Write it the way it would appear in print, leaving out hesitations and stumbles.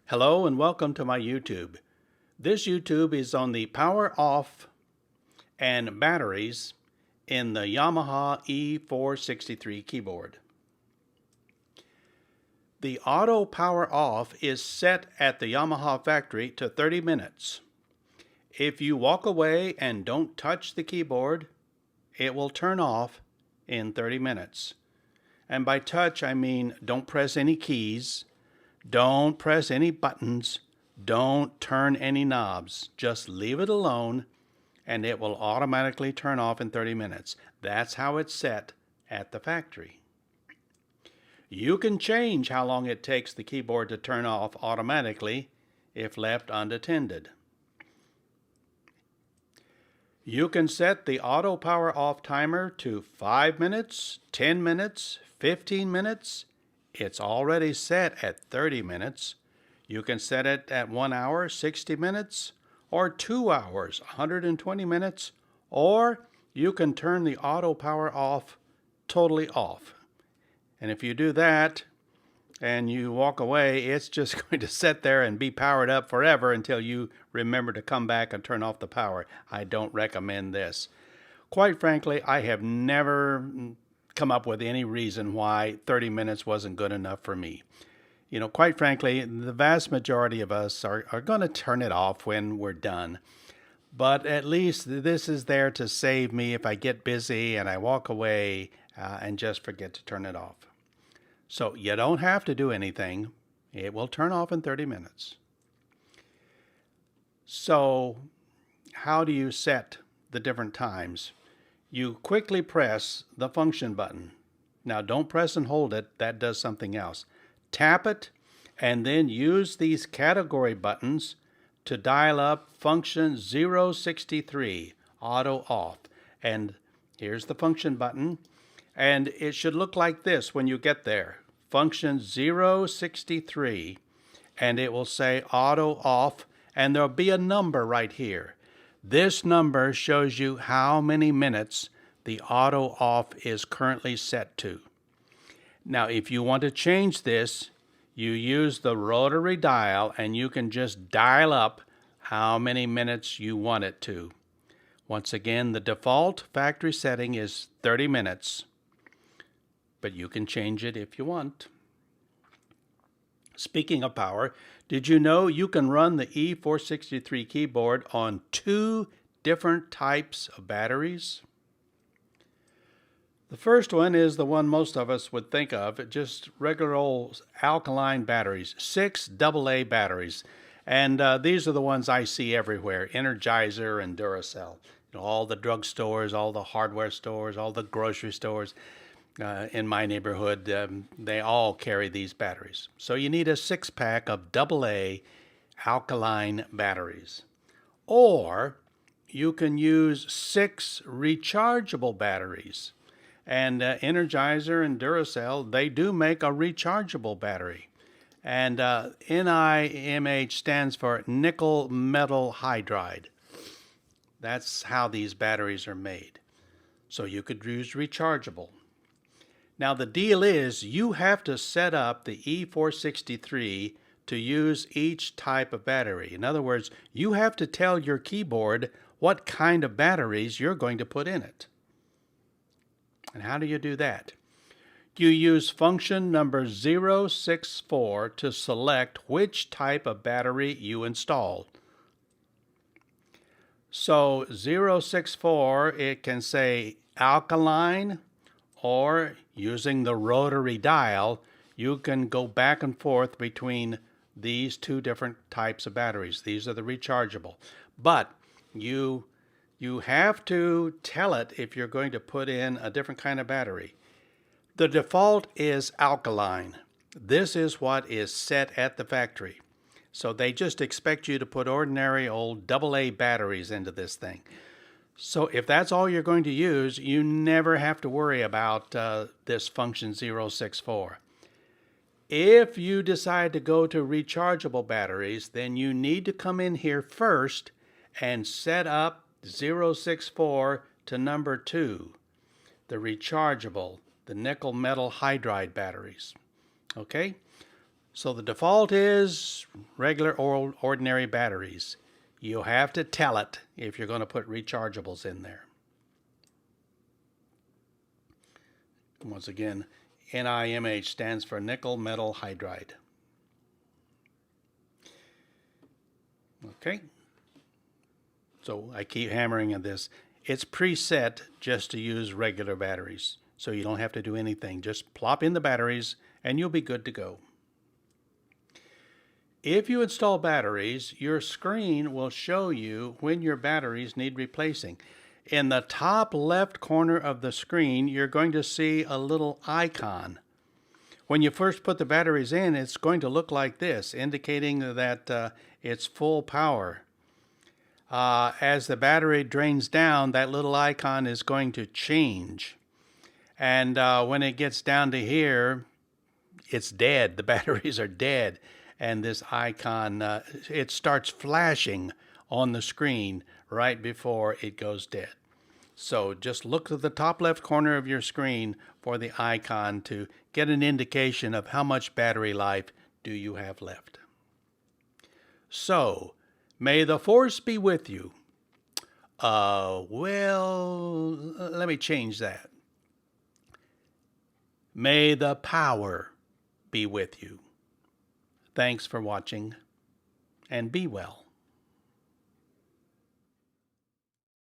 Hello and welcome to my YouTube. This YouTube is on the power off and batteries in the Yamaha E463 keyboard. The auto power off is set at the Yamaha factory to 30 minutes. If you walk away and don't touch the keyboard, it will turn off in 30 minutes. And by touch, I mean don't press any keys. Don't press any buttons. Don't turn any knobs. Just leave it alone and it will automatically turn off in 30 minutes. That's how it's set at the factory. You can change how long it takes the keyboard to turn off automatically if left unattended. You can set the auto power off timer to 5 minutes, 10 minutes, 15 minutes. It's already set at 30 minutes. You can set it at 1 hour, 60 minutes, or 2 hours, 120 minutes, or you can turn the auto power off totally off. And if you do that and you walk away, it's just going to sit there and be powered up forever until you remember to come back and turn off the power. I don't recommend this. Quite frankly, I have never come up with any reason why 30 minutes wasn't good enough for me. You know, quite frankly, the vast majority of us are going to turn it off when we're done. But at least this is there to save me if I get busy and I walk away and just forget to turn it off. So you don't have to do anything. It will turn off in 30 minutes. So how do you set the different times? You quickly press the function button. Now don't press and hold it, that does something else. Tap it and then use these category buttons to dial up function 063, auto off. And here's the function button. And it should look like this when you get there. Function 063, and it will say auto off, and there'll be a number right here. This number shows you how many minutes the auto off is currently set to. Now, if you want to change this, you use the rotary dial and you can just dial up how many minutes you want it to. Once again, the default factory setting is 30 minutes, but you can change it if you want. Speaking of power, did you know you can run the E463 keyboard on 2 different types of batteries? The first one is the one most of us would think of, just regular old alkaline batteries, 6 AA batteries. And these are the ones I see everywhere, Energizer and Duracell. You know, all the drugstores, all the hardware stores, all the grocery stores in my neighborhood, they all carry these batteries. So you need a 6-pack of AA alkaline batteries. Or you can use 6 rechargeable batteries. And Energizer and Duracell, they do make a rechargeable battery. And NiMH stands for nickel metal hydride. That's how these batteries are made. So you could use rechargeable. Now the deal is you have to set up the E463 to use each type of battery. In other words, you have to tell your keyboard what kind of batteries you're going to put in it. And how do you do that? You use function number 064 to select which type of battery you install. So 064, it can say alkaline, or using the rotary dial, you can go back and forth between these 2 different types of batteries. These are the rechargeable. But you have to tell it if you're going to put in a different kind of battery. The default is alkaline. This is what is set at the factory. So they just expect you to put ordinary old AA batteries into this thing. So if that's all you're going to use, you never have to worry about this function 064. If you decide to go to rechargeable batteries, then you need to come in here first and set up 064 to number 2, the rechargeable, the nickel metal hydride batteries. Okay? So the default is regular or ordinary batteries. You'll have to tell it if you're going to put rechargeables in there. Once again, NiMH stands for nickel metal hydride. Okay, so I keep hammering at this. It's preset just to use regular batteries, so you don't have to do anything. Just plop in the batteries and you'll be good to go. If you install batteries, your screen will show you when your batteries need replacing. In the top left corner of the screen, you're going to see a little icon. When you first put the batteries in, it's going to look like this, indicating that it's full power. As the battery drains down, that little icon is going to change. And when it gets down to here, it's dead. The batteries are dead. And this icon, it starts flashing on the screen right before it goes dead. So just look to the top left corner of your screen for the icon to get an indication of how much battery life do you have left. So, may the force be with you. Well, let me change that. May the power be with you. Thanks for watching, and be well.